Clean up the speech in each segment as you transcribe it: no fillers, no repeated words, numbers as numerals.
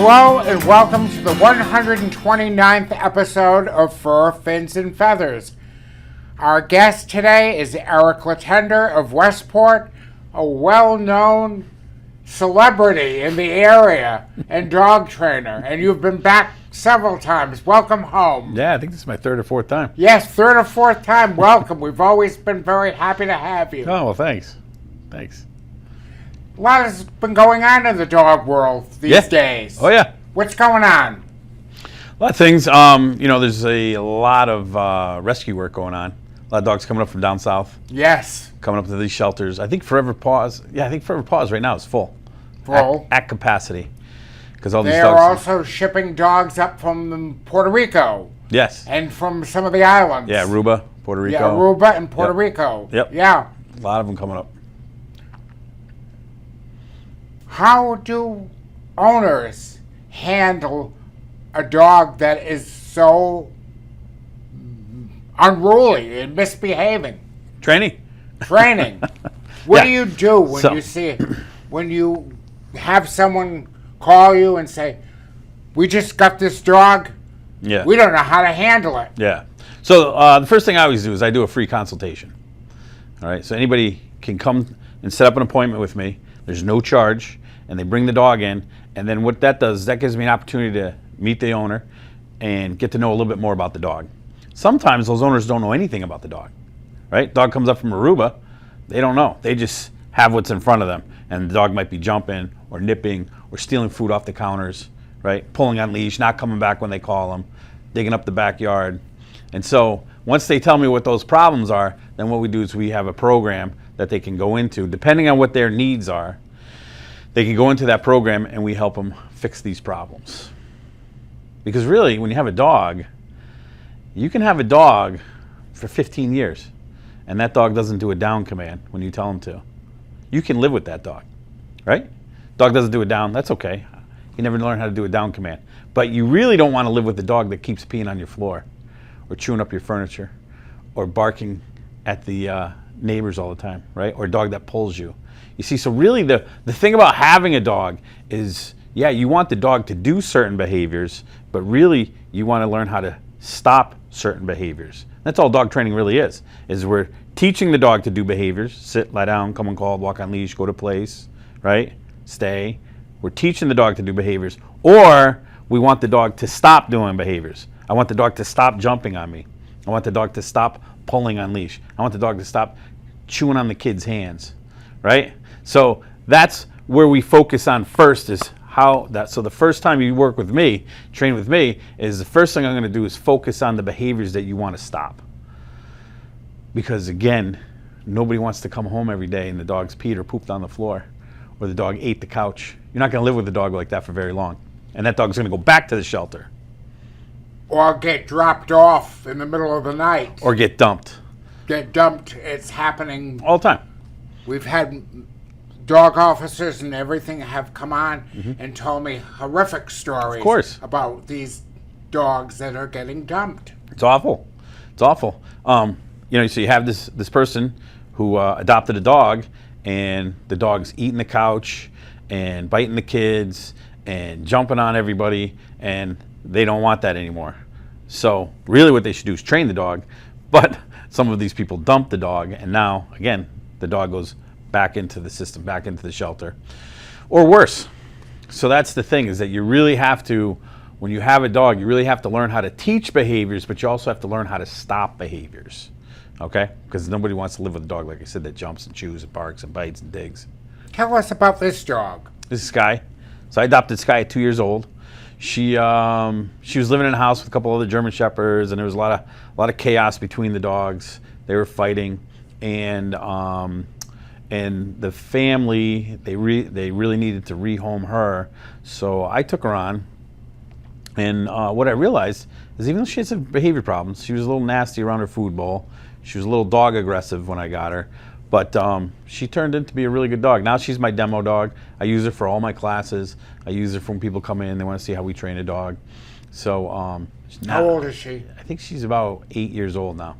Hello and welcome to the 129th episode of Fur, Fins, and Feathers. Our guest today is Eric Letendre of Westport, a well-known celebrity in the area and dog trainer. And you've been back several times. Welcome home. Yeah, I think this is my third or fourth time. Yes, third or fourth time. Welcome. We've always been very happy to have you. Oh, well, thanks. Thanks. A lot has been going on in the dog world these days. Oh, yeah. What's going on? A lot of things. There's a lot of rescue work going on. A lot of dogs coming up from down south. Yes. Coming up to these shelters. I think Forever Paws. Yeah, I think Forever Paws right now is full. Full. At capacity. Because all these They're dogs. also shipping dogs up from Puerto Rico. Yes. And from some of the islands. Yeah, Aruba, Puerto Rico. Yeah, Aruba and Puerto Rico. Yep. Yeah. A lot of them coming up. How do owners handle a dog that is so unruly and misbehaving? Training. What do you do when you see it? When you have someone call you and say, "We just got this dog. Yeah. We don't know how to handle it." Yeah. So the first thing I always do is I do a free consultation. All right. So anybody can come and set up an appointment with me. There's no charge, and they bring the dog in. And then what that does is that gives me an opportunity to meet the owner and get to know a little bit more about the dog. Sometimes those owners don't know anything about the dog. Right? Dog comes up from Aruba. They don't know. They just have what's in front of them. And the dog might be jumping or nipping or stealing food off the counters, right? Pulling on leash, not coming back when they call them, digging up the backyard. And so once they tell me what those problems are, then what we do is we have a program that they can go into, depending on what their needs are. They can go into that program and we help them fix these problems. Because really, when you have a dog, you can have a dog for 15 years and that dog doesn't do a down command when you tell him to. You can live with that dog, right? Dog doesn't do a down, that's okay. You never learn how to do a down command. But you really don't want to live with a dog that keeps peeing on your floor or chewing up your furniture or barking at the neighbors all the time, right? Or a dog that pulls you. You see, so really the thing about having a dog is, yeah, you want the dog to do certain behaviors, but really you want to learn how to stop certain behaviors. That's all dog training really is we're teaching the dog to do behaviors, sit, lie down, come on call, walk on leash, go to place, right? Stay. We're teaching the dog to do behaviors, or we want the dog to stop doing behaviors. I want the dog to stop jumping on me. I want the dog to stop pulling on leash. I want the dog to stop chewing on the kid's hands, right? So that's where we focus on first is how that, so the first time you work with me, train with me, is the first thing I'm going to do is focus on the behaviors that you want to stop. Because again, nobody wants to come home every day and the dog's peed or pooped on the floor or the dog ate the couch. You're not going to live with a dog like that for very long. And that dog's going to go back to the shelter. Or get dropped off in the middle of the night. Or get dumped. Get dumped. It's happening all the time. We've had dog officers and everything have come on and told me horrific stories of course. About these dogs that are getting dumped. It's awful. It's awful. So you have this person who adopted a dog, and the dog's eating the couch and biting the kids and jumping on everybody, and they don't want that anymore. So really what they should do is train the dog, but some of these people dump the dog, and now, again, the dog goes back into the system, back into the shelter, or worse. So that's the thing, is that you really have to, when you have a dog, you really have to learn how to teach behaviors, but you also have to learn how to stop behaviors, okay? Because nobody wants to live with a dog, like I said, that jumps and chews and barks and bites and digs. Tell us about this dog. This is Skye. So I adopted Skye at 2 years old. She was living in a house with a couple other German Shepherds, and there was a lot of chaos between the dogs. They were fighting, and the family, they really needed to rehome her. So I took her on, and what I realized is even though she had some behavior problems, she was a little nasty around her food bowl. She was a little dog aggressive when I got her, but she turned into be a really good dog. Now she's my demo dog. I use her for all my classes. I use her for when people come in, they want to see how we train a dog. So how old is she? I think she's about 8 years old now.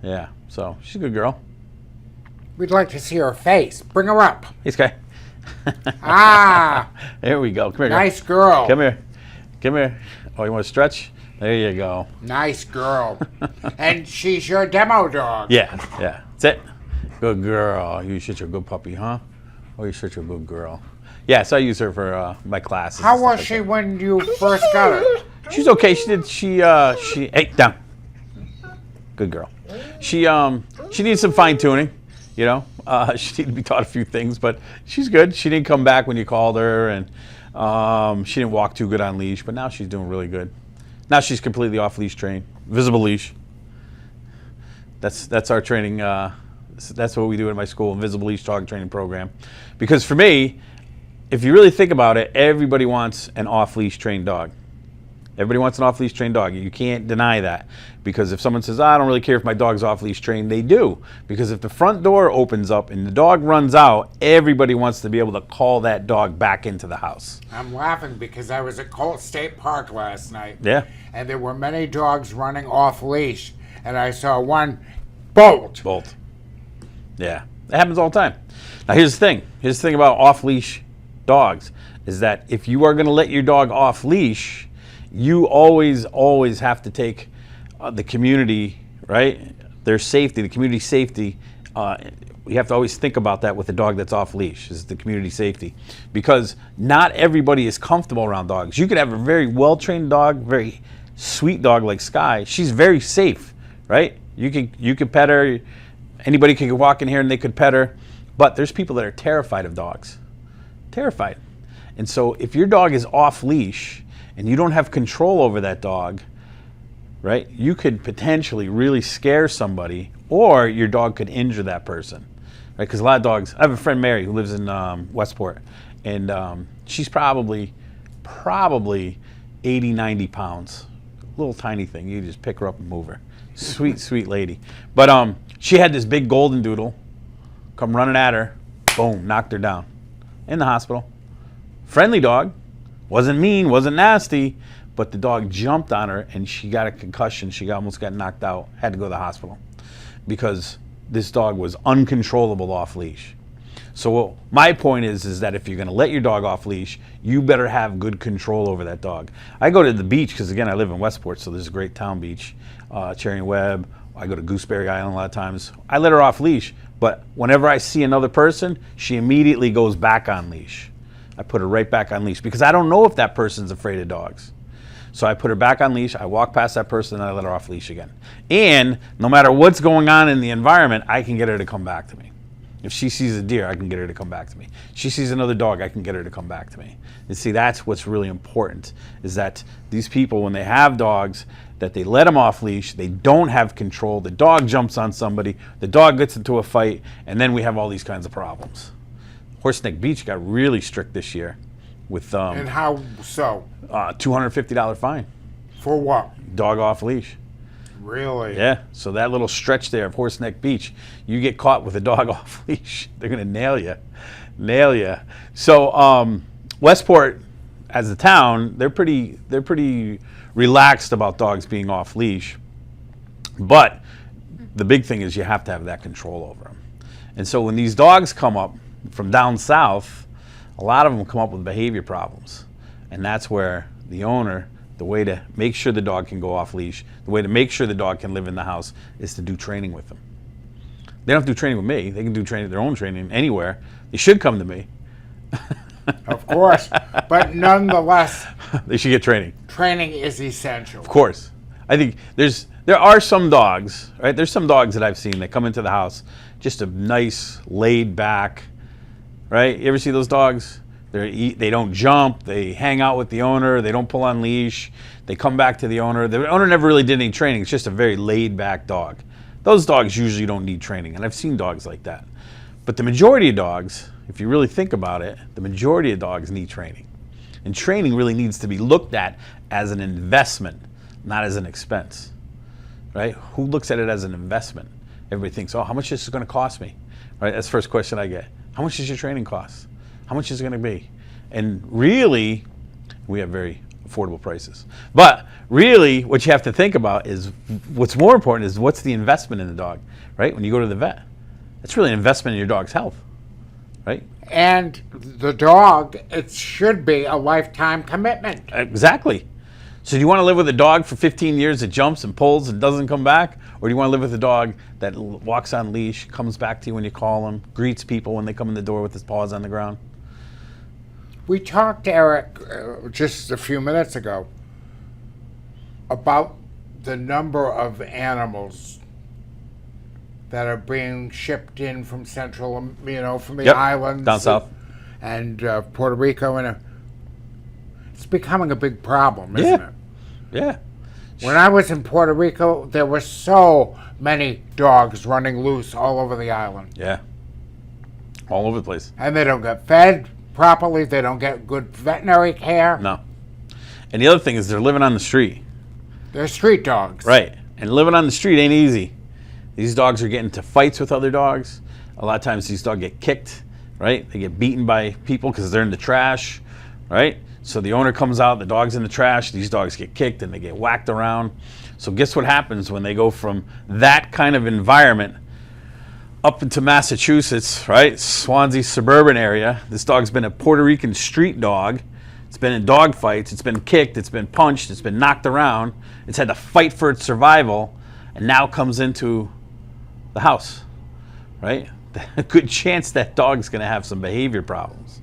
Yeah, so she's a good girl. We'd like to see her face. Bring her up. Hey, Skye. Ah, There we go. Come here. nice girl. Come here. Come here. Oh, you want to stretch? There you go. Nice girl. And she's your demo dog. Yeah. That's it. Good girl. You're such a good puppy, huh? Oh, you're such a good girl. Yes, I use her for my classes. How was she when you first got her? She's okay. Hey, down. Good girl. She needs some fine tuning, you know. She needed to be taught a few things, but she's good. She didn't come back when you called her, and she didn't walk too good on leash, but now she's doing really good. Now she's completely off leash trained, visible leash. That's our training. That's what we do at my school, invisible leash dog training program. Because for me, if you really think about it, everybody wants an off leash trained dog. Everybody wants an off-leash trained dog. You can't deny that. Because if someone says, I don't really care if my dog's off-leash trained, they do. Because if the front door opens up and the dog runs out, everybody wants to be able to call that dog back into the house. I'm laughing because I was at Colt State Park last night. Yeah. And there were many dogs running off leash. And I saw one bolt. Yeah. That happens all the time. Now here's the thing. Here's the thing about off-leash dogs is that if you are going to let your dog off-leash, you always have to take the community, right? Their safety, the community safety. You have to always think about that with a dog that's off leash, is the community safety. Because not everybody is comfortable around dogs. You could have a very well-trained dog, very sweet dog like Skye. She's very safe, right? You could pet her. Anybody could walk in here and they could pet her. But there's people that are terrified of dogs. Terrified. And so if your dog is off leash, and you don't have control over that dog, right? You could potentially really scare somebody, or your dog could injure that person, right? Because a lot of dogs, I have a friend, Mary, who lives in Westport, and she's probably 80, 90 pounds. Little tiny thing. You just pick her up and move her. Sweet, sweet lady. But she had this big golden doodle come running at her. Boom, knocked her down. In the hospital. Friendly dog. Wasn't mean, wasn't nasty, but the dog jumped on her and she got a concussion. She almost got knocked out, had to go to the hospital because this dog was uncontrollable off leash. So my point is that if you're going to let your dog off leash, you better have good control over that dog. I go to the beach because, again, I live in Westport, so there's a great town beach, Cherry and Webb. I go to Gooseberry Island a lot of times. I let her off leash, but whenever I see another person, she immediately goes back on leash. I put her right back on leash because I don't know if that person's afraid of dogs. So I put her back on leash, I walk past that person, and I let her off leash again. And no matter what's going on in the environment, I can get her to come back to me. If she sees a deer, I can get her to come back to me. She sees another dog, I can get her to come back to me. And see, that's what's really important, is that these people, when they have dogs, that they let them off leash, they don't have control, the dog jumps on somebody, the dog gets into a fight, and then we have all these kinds of problems. Horseneck Beach got really strict this year with And how so? $250 fine. For what? Dog off leash. Really? Yeah. So that little stretch there of Horseneck Beach, you get caught with a dog off leash, they're gonna nail you. So Westport, as a town, they're pretty relaxed about dogs being off leash, but the big thing is you have to have that control over them. And so when these dogs come up from down south, a lot of them come up with behavior problems. And that's where the owner, the way to make sure the dog can go off leash, the way to make sure the dog can live in the house is to do training with them. They don't have to do training with me. They can do their own training anywhere. They should come to me. Of course. But nonetheless, they should get training. Training is essential. Of course. I think there are some dogs, right? There's some dogs that I've seen that come into the house, just a nice, laid back, right? You ever see those dogs? They don't jump, they hang out with the owner, they don't pull on leash, they come back to the owner. The owner never really did any training, it's just a very laid back dog. Those dogs usually don't need training, and I've seen dogs like that. But the majority of dogs, if you really think about it, the majority of dogs need training. And training really needs to be looked at as an investment, not as an expense, right? Who looks at it as an investment? Everybody thinks, oh, how much is this going to cost me? Right? That's the first question I get. How much does your training cost? How much is it going to be? And really, we have very affordable prices. But really, what you have to think about is what's more important is what's the investment in the dog, right? When you go to the vet, it's really an investment in your dog's health, right? And the dog, it should be a lifetime commitment. Exactly. So do you want to live with a dog for 15 years that jumps and pulls and doesn't come back? Or do you want to live with a dog that walks on leash, comes back to you when you call him, greets people when they come in the door with his paws on the ground? We talked to Eric just a few minutes ago about the number of animals that are being shipped in from central, from the islands. Down south. And Puerto Rico. And it's becoming a big problem, isn't it? Yeah. When I was in Puerto Rico, there were so many dogs running loose all over the island. Yeah. All over the place. And they don't get fed properly. They don't get good veterinary care. No. And the other thing is they're living on the street. They're street dogs. Right. And living on the street ain't easy. These dogs are getting into fights with other dogs. A lot of times these dogs get kicked, right? They get beaten by people because they're in the trash, right? So the owner comes out, the dog's in the trash, these dogs get kicked and they get whacked around. So guess what happens when they go from that kind of environment up into Massachusetts, right? Swansea suburban area. This dog's been a Puerto Rican street dog. It's been in dog fights, it's been kicked, it's been punched, it's been knocked around. It's had to fight for its survival, and now comes into the house, right? A good chance that dog's going to have some behavior problems.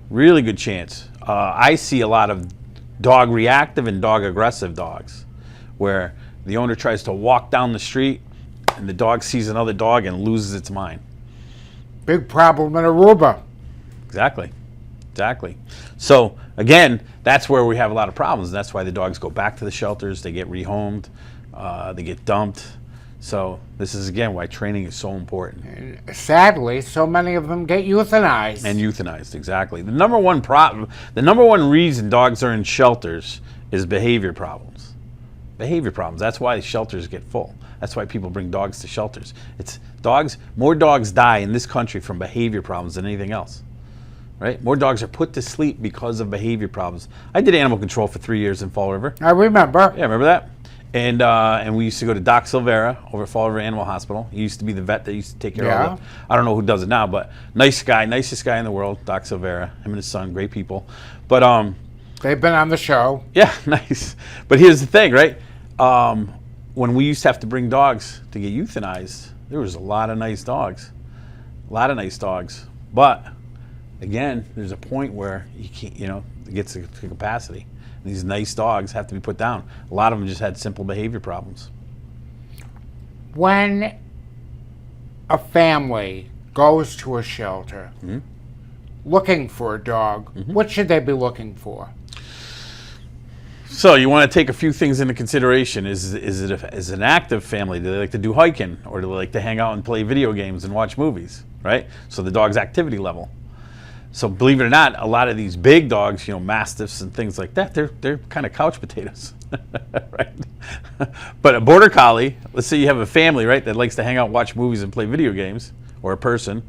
Really good chance. I see a lot of dog reactive and dog aggressive dogs where the owner tries to walk down the street and the dog sees another dog and loses its mind. Big problem in Aruba. Exactly. So again, that's where we have a lot of problems. That's why the dogs go back to the shelters, they get rehomed, they get dumped. So this is again why training is so important. And sadly, so many of them get euthanized. And euthanized, exactly. The number one reason dogs are in shelters is behavior problems. Behavior problems. That's why shelters get full. That's why people bring dogs to shelters. More dogs die in this country from behavior problems than anything else. Right? More dogs are put to sleep because of behavior problems. I did animal control for 3 years in Fall River. I remember. Yeah, remember that? And we used to go to Doc Silvera over at Fall River Animal Hospital. He used to be the vet that used to take care of it. I don't know who does it now, but nice guy, nicest guy in the world, Doc Silvera. Him and his son, great people. But they've been on the show. Yeah, nice. But here's the thing, right? When we used to have to bring dogs to get euthanized, there was a lot of nice dogs. But again, there's a point where you can't, it gets to capacity. And these nice dogs have to be put down. A lot of them just had simple behavior problems. When a family goes to a shelter looking for a dog, what should they be looking for? So you want to take a few things into consideration. Is an active family? Do they like to do hiking, or do they like to hang out and play video games and watch movies? Right. So the dog's activity level. So believe it or not, a lot of these big dogs, mastiffs and things like that, they're kind of couch potatoes, right? But a border collie, let's say you have a family, right, that likes to hang out, watch movies, and play video games, or a person,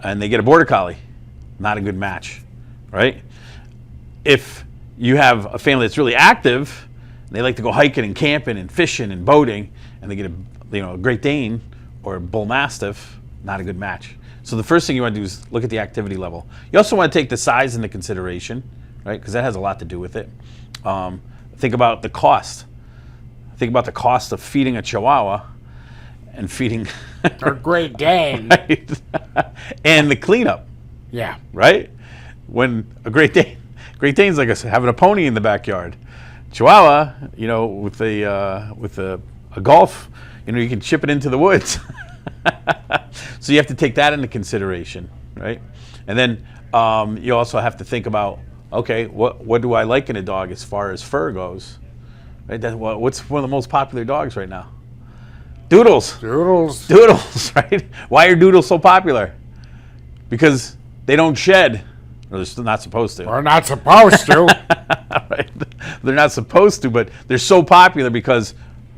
and they get a border collie, not a good match, right? If you have a family that's really active, and they like to go hiking and camping and fishing and boating, and they get a Great Dane or a Bull Mastiff, not a good match. So the first thing you want to do is look at the activity level. You also want to take the size into consideration, right? Because that has a lot to do with it. Think about the cost. Think about the cost of feeding a Chihuahua and feeding a Great Dane, right? And the cleanup. Yeah. Right? When a Great Dane's like having a pony in the backyard. Chihuahua, with a Golf, you can ship it into the woods. So you have to take that into consideration, right? And then you also have to think about, okay, what do I like in a dog as far as fur goes, right? What's one of the most popular dogs right now? Doodles, right? Why are doodles so popular? Because they don't shed, or they're still not supposed to. Or not supposed to. Right? They're not supposed to, but they're so popular because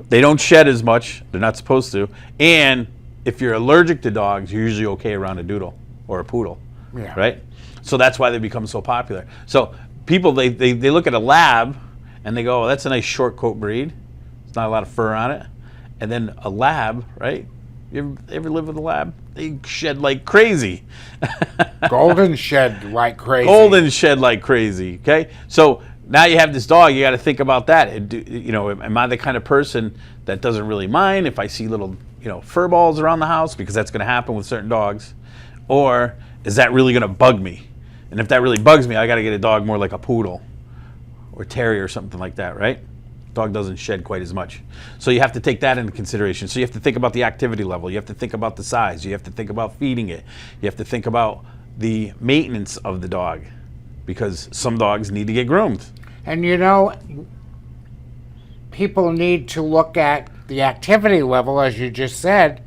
they don't shed as much. They're not supposed to, and if you're allergic to dogs, you're usually okay around a doodle or a poodle, right? So that's why they become so popular. So people, they look at a lab and they go, oh, that's a nice short coat breed. It's not a lot of fur on it. And then a lab, right? You ever live with a lab? They shed like crazy. Golden shed like crazy. Golden shed like crazy. Okay, so now you have this dog. You got to think about that. Am I the kind of person that doesn't really mind if I see little, fur balls around the house, because that's going to happen with certain dogs, or is that really going to bug me? And if that really bugs me, I got to get a dog more like a poodle or terrier or something like that, right? Dog doesn't shed quite as much. So you have to take that into consideration. So you have to think about the activity level. You have to think about the size. You have to think about feeding it. You have to think about the maintenance of the dog, because some dogs need to get groomed. And people need to look at the activity level, as you just said,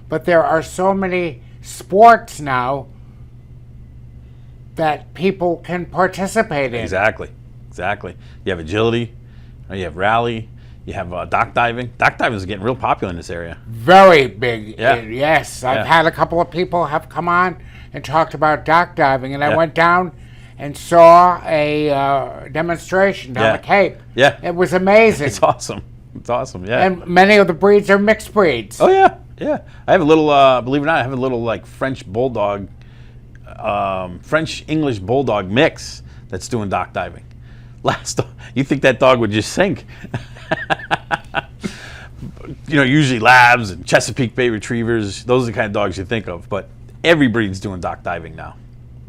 but there are so many sports now that people can participate in. Exactly. You have agility, you have rally, you have dock diving. Dock diving is getting real popular in this area. Very big. Yeah. Yes. I've had a couple of people have come on and talked about dock diving, and I went down and saw a demonstration down the Cape. Yeah. It was amazing. It's awesome, yeah. And many of the breeds are mixed breeds. Oh, yeah. I have a little, believe it or not, I have a little like French bulldog, French-English bulldog mix that's doing dock diving. You think that dog would just sink. Usually Labs and Chesapeake Bay Retrievers, those are the kind of dogs you think of, but every breed's doing dock diving now.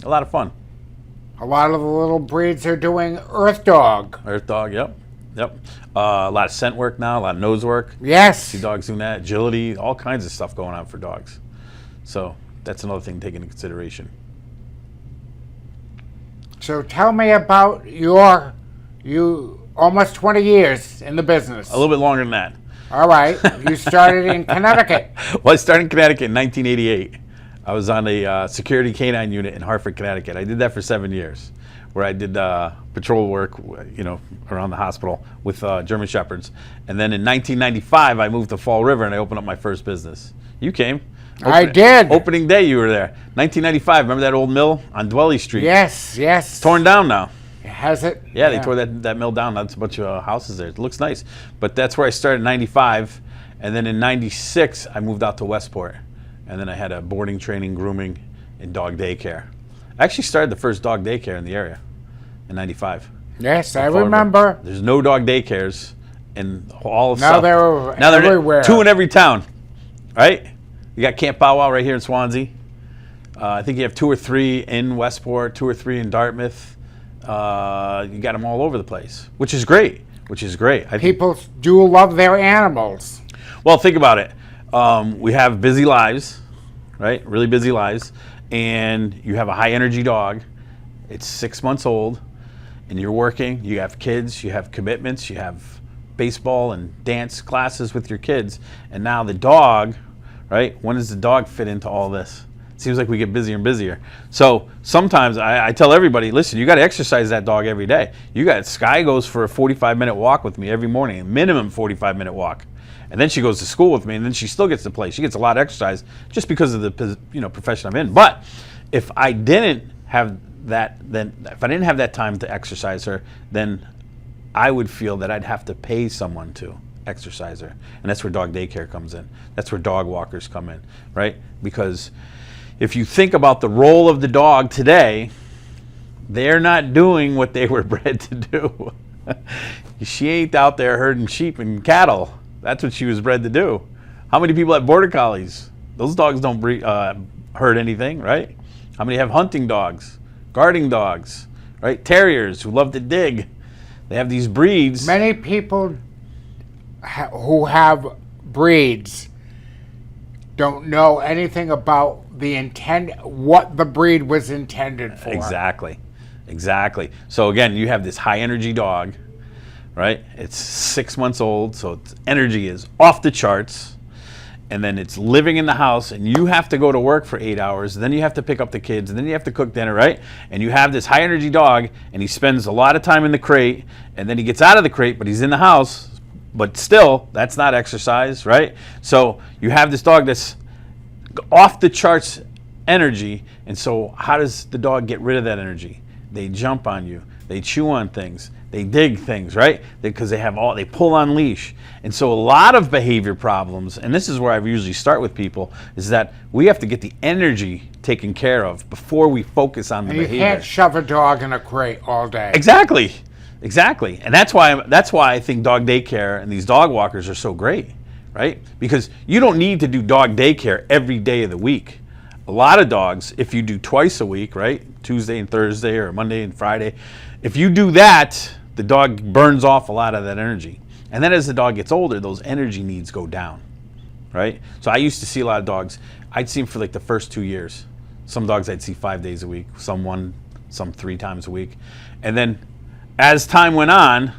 A lot of fun. A lot of the little breeds are doing earth dog. Earth dog, yep. A lot of scent work now, a lot of nose work. Yes. See dogs doing that, agility, all kinds of stuff going on for dogs. So that's another thing to take into consideration. So tell me about you almost 20 years in the business. A little bit longer than that. All right. You started in Connecticut. Well, I started in Connecticut in 1988. I was on a security canine unit in Hartford, Connecticut. I did that for 7 years, where I did patrol work, around the hospital with German Shepherds. And then in 1995, I moved to Fall River and I opened up my first business. You came. I did. Opening day, you were there. 1995. Remember that old mill on Dwelly Street? Yes. It's torn down now. Has it? Yeah, they tore that mill down. That's a bunch of houses there. It looks nice. But that's where I started in 95. And then in 96, I moved out to Westport. And then I had a boarding, training, grooming, and dog daycare. I actually started the first dog daycare in the area in 95. Yes, I remember. There's no dog daycares in all of Now South. they're Now everywhere. 2 in every town, right? You got Camp Bow Wow right here in Swansea. I think you have 2 or 3 in Westport, 2 or 3 in Dartmouth. You got them all over the place, which is great. People do love their animals. Well, think about it. We have busy lives, right? Really busy lives. And you have a high energy dog. It's 6 months old and you're working. You have kids, you have commitments, you have baseball and dance classes with your kids. And now the dog, right? When does the dog fit into all this? It seems like we get busier and busier. So sometimes I tell everybody, listen, you got to exercise that dog every day. Skye goes for a 45-minute walk with me every morning, a minimum 45-minute walk. And then she goes to school with me, and then she still gets to play. She gets a lot of exercise just because of the profession I'm in. But if I didn't have that, if I didn't have that time to exercise her, then I would feel that I'd have to pay someone to exercise her. And that's where dog daycare comes in. That's where dog walkers come in, right? Because if you think about the role of the dog today, they're not doing what they were bred to do. She ain't out there herding sheep and cattle. That's what she was bred to do. How many people have border collies? Those dogs don't herd anything, right? How many have hunting dogs, guarding dogs, right? Terriers who love to dig. They have these breeds. Many people who have breeds don't know anything about what the breed was intended for. Exactly. So again, you have this high energy dog, right? It's 6 months old, so its energy is off the charts. And then it's living in the house, and you have to go to work for 8 hours. And then you have to pick up the kids, and then you have to cook dinner, right? And you have this high energy dog, and he spends a lot of time in the crate, and then he gets out of the crate, but he's in the house. But still, that's not exercise, right? So you have this dog that's off the charts energy, and so how does the dog get rid of that energy? They jump on you. they chew on things, they dig things, right? Because they pull on leash. And so a lot of behavior problems, and this is where I usually start with people, is that we have to get the energy taken care of before we focus on the And behavior. you can't shove a dog in a crate all day. Exactly. And that's why I think dog daycare and these dog walkers are so great, right? Because you don't need to do dog daycare every day of the week. A lot of dogs, if you do twice a week, right? Tuesday and Thursday or Monday and Friday, if you do that, the dog burns off a lot of that energy. And then as the dog gets older, those energy needs go down, right? So I used to see a lot of dogs. I'd see them for like the first 2 years. Some dogs I'd see 5 days a week, some 3 times a week. And then as time went on,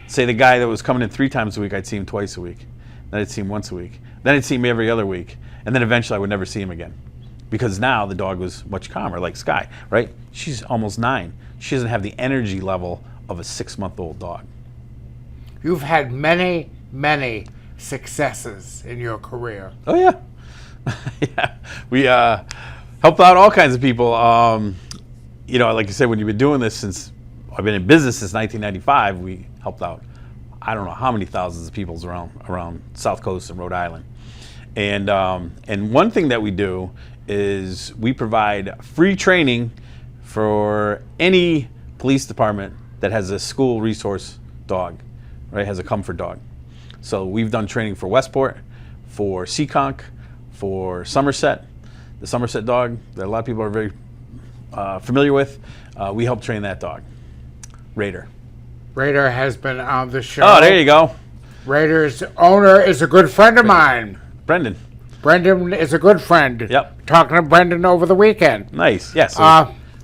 say the guy that was coming in 3 times a week, I'd see him twice a week. Then I'd see him once a week. Then I'd see him every other week. And then eventually I would never see him again. Because now the dog was much calmer, like Skye, right? She's almost 9. She doesn't have the energy level of a 6-month-old dog. You've had many, many successes in your career. Oh, yeah. Yeah. We helped out all kinds of people. Like you said, when you've been doing this since, I've been in business since 1995, we helped out, I don't know how many thousands of people around South Coast and Rhode Island. And one thing that we do is we provide free training for any police department that has a school resource dog, right? Has a comfort dog. So we've done training for Westport, for Seekonk, for Somerset, the Somerset dog that a lot of people are very familiar with. We help train that dog, Raider. Raider has been on the show. Oh, there you go. Raider's owner is a good friend of mine. Brendan. Brendan is a good friend. Yep. Talking to Brendan over the weekend. Nice. Yes.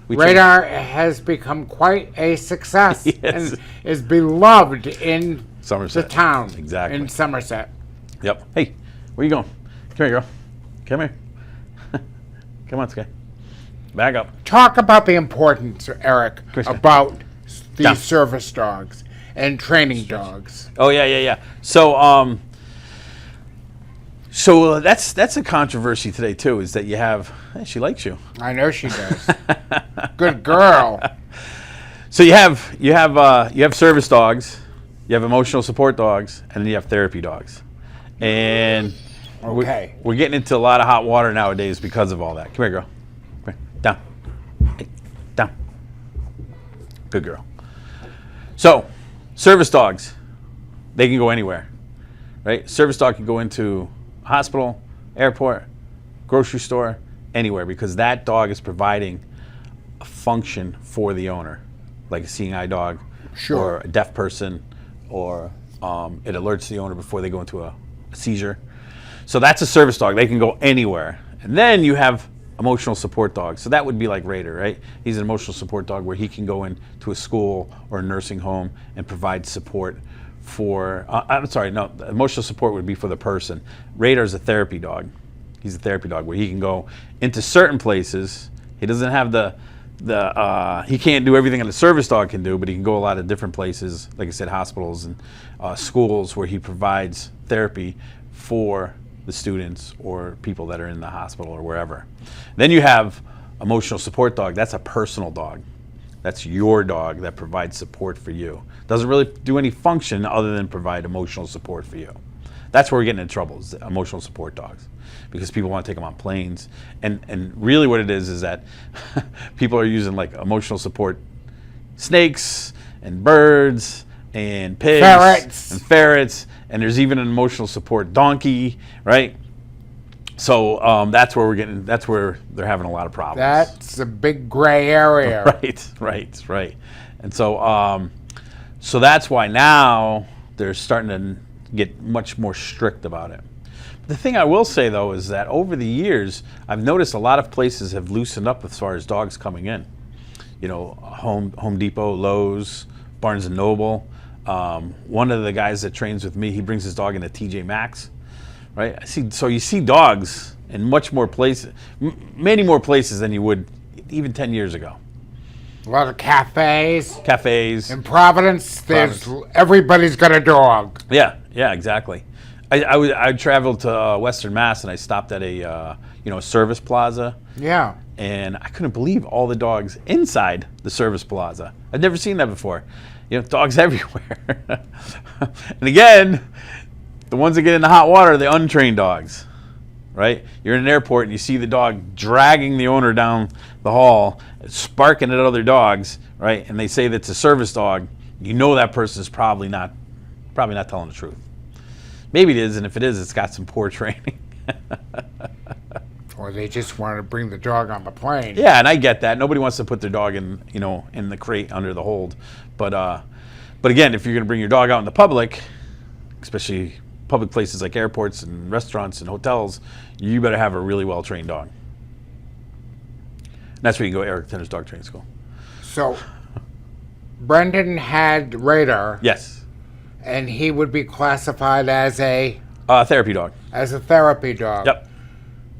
Raider has become quite a success Yes. and is beloved in Somerset. the town. Exactly. In Somerset. Yep. Hey, where you going? Come here, girl. Come here. Come on, Skye. Back up. Talk about the importance, Eric, Krista. about these Down. service dogs and training dogs. Oh yeah. So that's a controversy today too. Is that you have? She likes you. I know she does. Good girl. So you have service dogs, you have emotional support dogs, and then you have therapy dogs. And Okay. we're getting into a lot of hot water nowadays because of all that. Come here, girl. Come here. Down. Hey, down. Good girl. So, service dogs, they can go anywhere, right? Service dog can go into a hospital, airport, grocery store, anywhere, because that dog is providing a function for the owner, like a seeing eye dog, Sure. or a deaf person, or it alerts the owner before they go into a seizure. So that's a service dog. They can go anywhere. And then you have emotional support dogs. So that would be like Raider, right? He's an emotional support dog where he can go into a school or a nursing home and provide support for, emotional support would be for the person. Raider's a therapy dog. He's a therapy dog where he can go into certain places. He doesn't have he can't do everything that a service dog can do, but he can go a lot of different places, like I said, hospitals and schools, where he provides therapy for the students or people that are in the hospital or wherever. Then you have emotional support dog. That's a personal dog. That's your dog that provides support for you. Doesn't really do any function other than provide emotional support for you. That's where we're getting in trouble, is the emotional support dogs, because people want to take them on planes. And really what it is that people are using like emotional support snakes and birds and pigs and ferrets, and there's even an emotional support donkey, right? So that's where they're having a lot of problems. That's a big gray area. Right. And so that's why now they're starting to get much more strict about it. The thing I will say though is that over the years, I've noticed a lot of places have loosened up as far as dogs coming in. You know, Home Depot, Lowe's, Barnes and Noble. One of the guys that trains with me, he brings his dog into TJ Maxx, right? So you see dogs in much more places, many more places than you would even 10 years ago. A lot of cafes. In Providence, everybody's got a dog. Yeah, exactly. I traveled to Western Mass and I stopped at a service plaza. Yeah. and I couldn't believe all the dogs inside the service plaza. I'd never seen that before. Dogs everywhere. And again, the ones that get in the hot water are the untrained dogs, right? You're in an airport and you see the dog dragging the owner down the hall, sparking at other dogs, right? And they say that's a service dog. That person is probably not telling the truth. Maybe it is, and if it is, it's got some poor training. Or they just want to bring the dog on the plane. Yeah, and I get that. Nobody wants to put their dog in the crate under the hold. But again, if you're going to bring your dog out in the public, especially public places like airports and restaurants and hotels, you better have a really well-trained dog. And that's where you can go, Eric Letendre's Dog Training School. So, Brendan had Radar. Yes. And he would be classified as a therapy dog. As a therapy dog. Yep.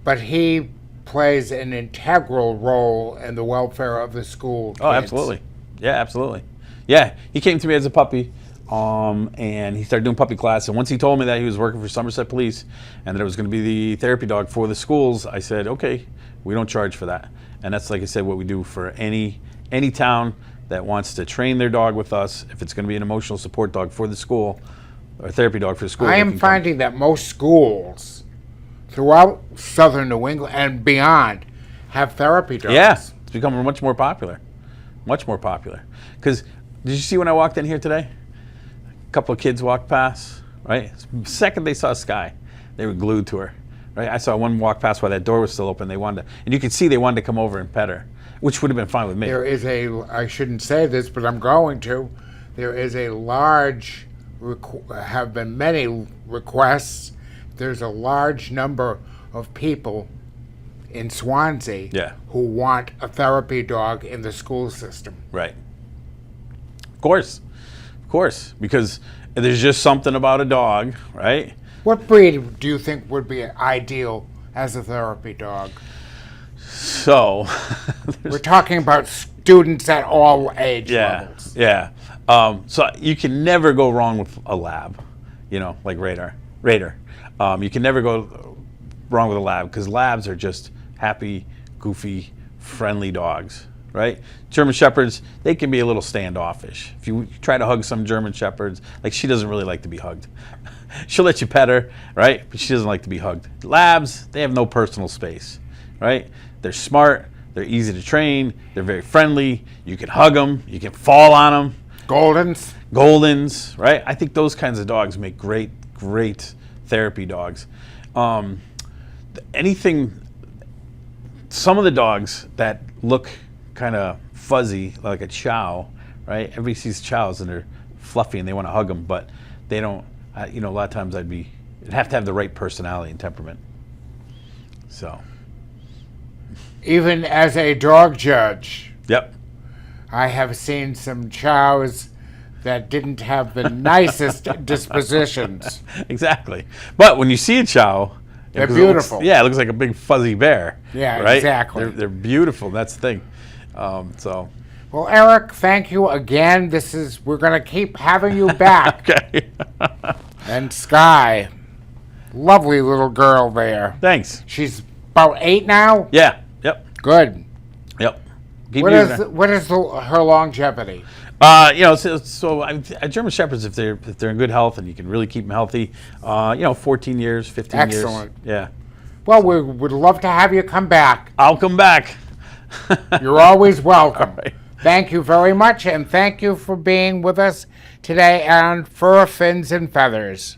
But he plays an integral role in the welfare of the school kids. Oh, absolutely. Yeah, absolutely. Yeah, he came to me as a puppy, and he started doing puppy class. And once he told me that he was working for Somerset Police and that it was going to be the therapy dog for the schools, I said, okay, we don't charge for that. And that's, like I said, what we do for any town that wants to train their dog with us. If it's going to be an emotional support dog for the school or a therapy dog for the school. I am finding that most schools throughout southern New England and beyond have therapy dogs. Yeah, it's becoming much more popular. Much more popular. Because did you see when I walked in here today? A couple of kids walked past, right? The second they saw Skye, they were glued to her, right? I saw one walk past while that door was still open. They wanted to, and you could see they wanted to come over and pet her, which would have been fine with me. There is I shouldn't say this, but I'm going to. There is a large, have been many requests. There's a large number of people in Swansea who want a therapy dog in the school system. Right. Of course, because there's just something about a dog, right? What breed do you think would be ideal as a therapy dog? So, we're talking about students at all age levels. Yeah. So you can never go wrong with a lab, like Radar. You can never go wrong with a lab because labs are just happy, goofy, friendly dogs, right? German Shepherds, they can be a little standoffish. If you try to hug some German Shepherds, like she doesn't really like to be hugged. She'll let you pet her, right? But she doesn't like to be hugged. Labs, they have no personal space, right? They're smart, they're easy to train, they're very friendly. You can hug them, you can fall on them. Goldens, right? I think those kinds of dogs make great therapy dogs. Some of the dogs that look kind of fuzzy, like a chow, right? Everybody sees chows and they're fluffy and they want to hug them, but they don't. A lot of times it'd have to have the right personality and temperament. So, even as a dog judge, yep, I have seen some chows that didn't have the nicest dispositions. Exactly. But when you see a chow, they're beautiful. It looks like a big fuzzy bear. Yeah, right? Exactly. They're beautiful. That's the thing. Well, Eric, thank you again. We're going to keep having you back. Okay. And Skye, lovely little girl there. Thanks. She's about 8 now? Yeah. Yep. Good. Yep. What is her longevity? German Shepherds, if they're in good health and you can really keep them healthy, 14 years, 15 years. Excellent. Yeah. Well, we would love to have you come back. I'll come back. You're always welcome. All right. Thank you very much, and thank you for being with us today on Fur, Fins, and Feathers.